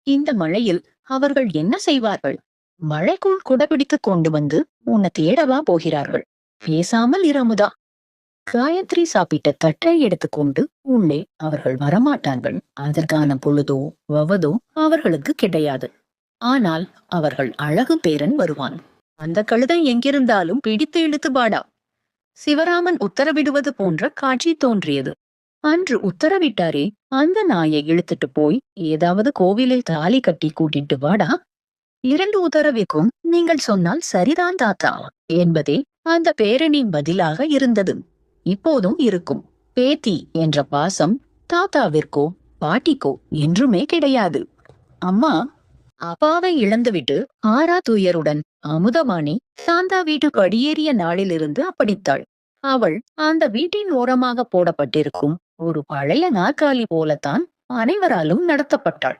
இந்த மழையில் அவர்கள் என்ன செய்வார்கள்? மழைக்குள் குடபிடித்துக் கொண்டு வந்து உன்னை தேடவா போகிறார்கள்? பேசாமல் இரமுதா. காயத்ரி சாப்பிட்ட தட்டை எடுத்துக்கொண்டு உள்ளே அவர்கள் வரமாட்டார்கள். அதற்கான பொழுதோ வவதோ அவர்களுக்கு கிடையாது. ஆனால் அவர்கள் அழகு பேரன் வருவான். அந்த கழுதை எங்கிருந்தாலும் பிடித்து இழுத்து வாடா. சிவராமன் உத்தரவிடுவது போன்ற காட்சி தோன்றியது. அன்று உத்தரவிட்டாரே, அந்த நாயை இழுத்துட்டு போய் ஏதாவது கோவிலில் தாலி கட்டி கூட்டிட்டு வாடா. 2 உத்தரவிற்கும் நீங்கள் சொன்னால் சரிதான் தாத்தா என்பதே அந்த பேரனின் பதிலாக இருந்தது. இப்போதும் இருக்கும். பேத்தி என்ற பாசம் தாத்தாவிற்கோ பாட்டிக்கோ என்றுமே கிடையாது. அம்மா அப்பாவை இழந்துவிட்டு ஆறா துயருடன் அமுதவாணி சாந்தா வீட்டு படியேறிய நாளிலிருந்து அப்படித்தாள். அவள் அந்த வீட்டின் ஓரமாக போடப்பட்டிருக்கும் ஒரு பழைய நாற்காலி போலத்தான் அனைவராலும் நடத்தப்பட்டாள்.